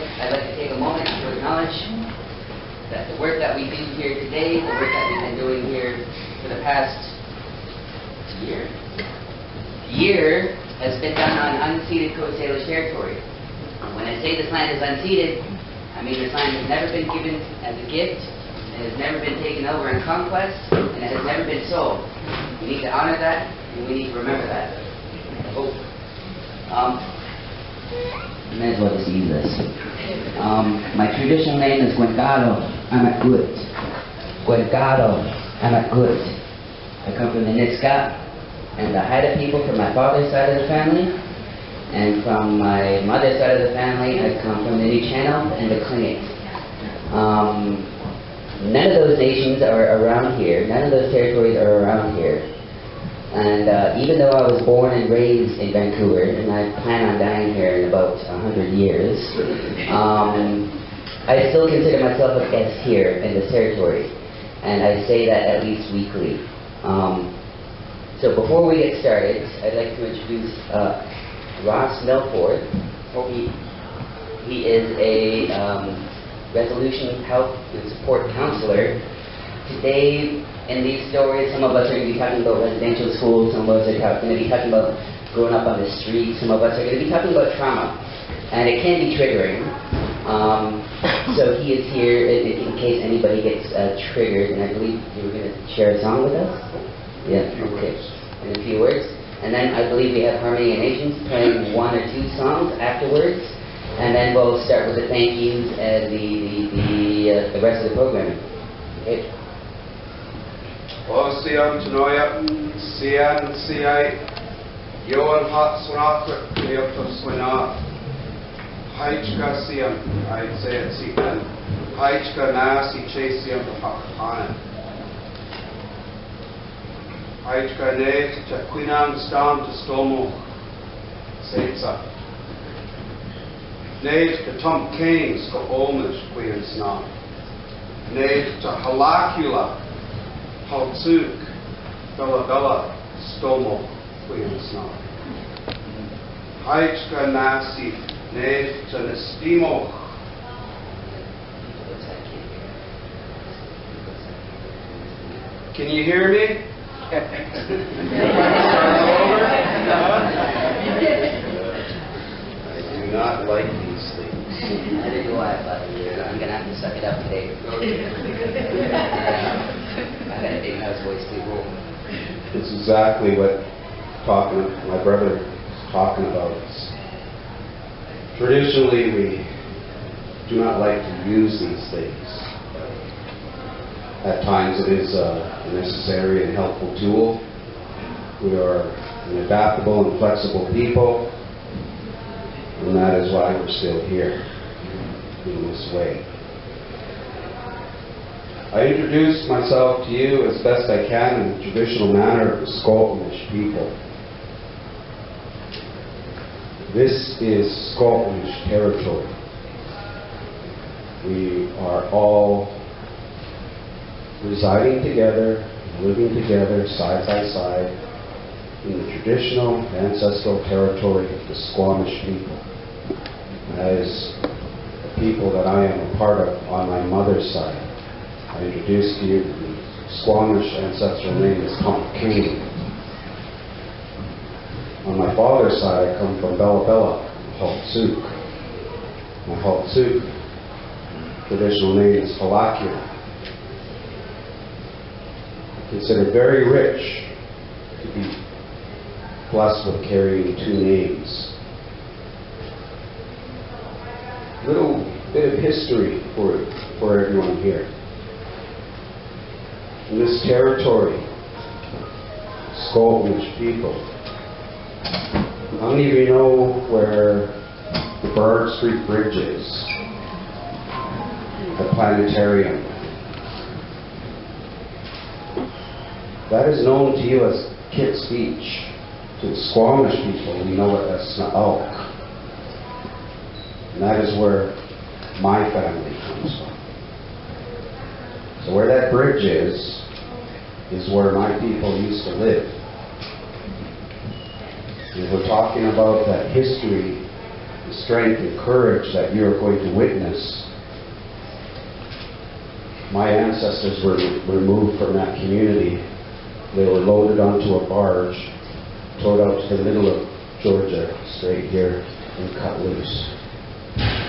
I'd like to take a moment to acknowledge that the work that we do here today, the work that we've been doing here for the past year has been done on unceded Coast Salish territory. When I say this land is unceded, I mean this land has never been given as a gift, it has never been taken over in conquest, and it has never been sold. We need to honor that, and we need to remember that. I may as well just use this. My traditional name is Gwengado Amakut. Gwengado Amakut. I come from the Niska and the Haida people from my father's side of the family, and from my mother's side of the family, I come from the New Channel and the Klingit. None of those nations are around here. None of those territories are around here. And even though I was born and raised in Vancouver, and I plan on dying here in about 100 years, I still consider myself a guest here in this territory. And I say that at least weekly. So before we get started, I'd like to introduce Ross Milford. He is a resolution health and support counselor. Today, in these stories, some of us are going to be talking about residential schools, some of us are going to be talking about growing up on the street, some of us are going to be talking about trauma. And it can be triggering. So he is here in case anybody gets triggered, and I believe you were going to share a song with us? Yeah, okay. In a few words. And then I believe we have Harmony and Nations playing one or two songs afterwards. And then we'll start with the thank yous and the rest of the programming. Okay. O Sian Tanoya, Sian Siai, Yoan Hot Swanathra, Cleopatra Swanath, Haichka Sian, I'd say it Sian, Haichka Nasi Chasian Hakana, Haichka Ne, Taquinan Stam to Stomo, Setsa, Ne to Tom Kings, Go Omish, Queen Snap, Ne to Halakula, Haltsuk, Bella Bella, Stomo, Queen Snap. Haichka Nasi, Ne to Nestimo. Can you hear me? I do not like these things. I didn't know why, but I'm going to have to suck it up today. I got a big house voice too. It's exactly what my brother is talking about. Traditionally, we do not like to use these things. At times it is a necessary and helpful tool. We are an adaptable and flexible people, and that is why we're still here in this way. I introduce myself to you as best I can in the traditional manner of the Squamish people. This is Squamish territory. We are all residing together, living together side by side in the traditional ancestral territory of the Squamish people. That is the people that I am a part of on my mother's side. I introduced to you the Squamish ancestral name is Pumpkin. On my father's side, I come from Bella Bella, Haltsuk. My Haltsuk traditional name is Halakula. Considered very rich to be blessed with carrying two names. A little bit of history for everyone here. In this territory, Squamish people, how many of you know where the Burr Street Bridge is? The planetarium. That is known to you as Kit's Beach. To the Squamish people, we know it as Snaok. And that is where my family comes from. So where that bridge is where my people used to live. And we're talking about that history, the strength and courage that you're going to witness. My ancestors were removed from that community. They were loaded onto a barge, towed out to the middle of Georgia, straight here, and cut loose,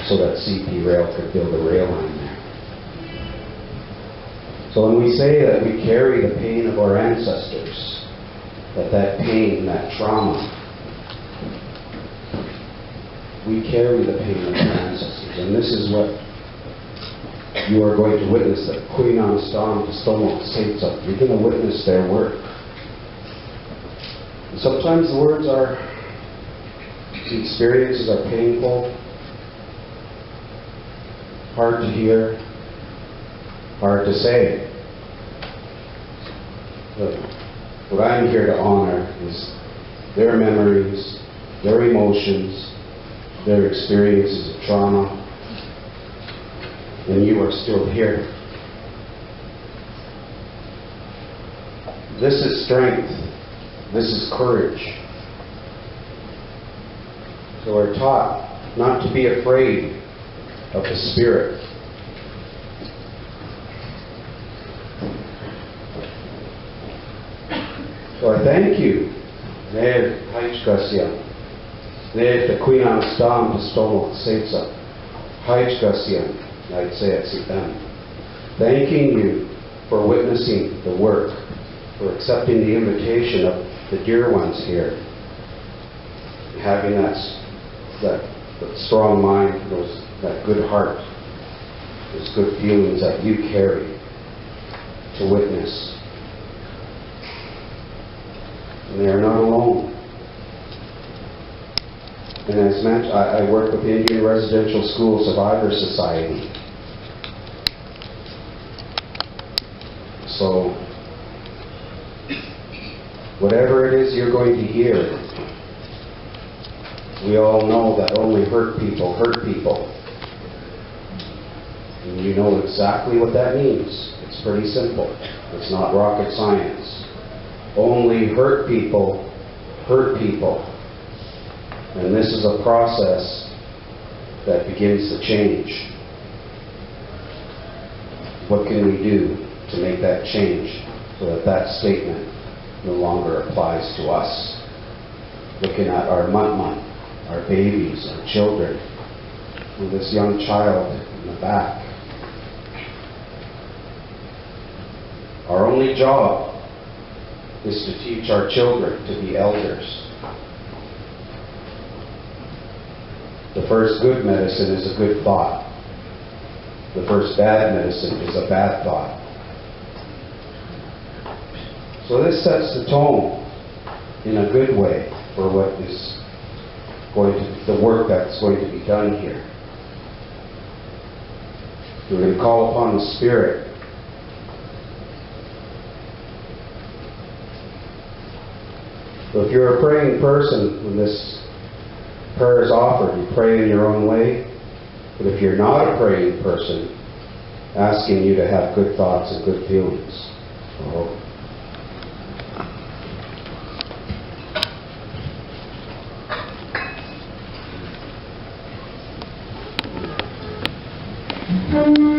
so that CP Rail could build a rail line there. So when we say that we carry the pain of our ancestors, that pain, that trauma, we carry the pain of our ancestors. And this is what you are going to witness, that Queenan Stam Stomach Setsa. You're going to witness their work. And sometimes the words are, the experiences are painful, hard to hear, hard to say. But what I'm here to honor is their memories, their emotions, their experiences of trauma, and you are still here. This is strength. This is courage. So we're taught not to be afraid of the Spirit. So I thank you. Neer Haichkasia. Neer te Queenan Stam Pistomok Setsa. Haichkasia. I'd say it Sitan. Thanking you for witnessing the work, for accepting the invitation of the dear ones here, having that strong mind, that good heart, those good feelings that you carry to witness. And they are not alone. And as mentioned, I work with the Indian Residential School Survivor Society. So, whatever it is you're going to hear, we all know that only hurt people hurt people. And you know exactly what that means. It's pretty simple. It's not rocket science. Only hurt people hurt people. And this is a process that begins to change. What can we do to make that change so that that statement no longer applies to us? Looking at our mutmut, our babies, our children, and this young child in the back. Our only job is to teach our children to be elders. The first good medicine is a good thought. The first bad medicine is a bad thought. So this sets the tone in a good way for what is the work that's going to be done here. We're going to call upon the Spirit. So if you're a praying person, when this prayer is offered, you pray in your own way. But if you're not a praying person, asking you to have good thoughts and good feelings. So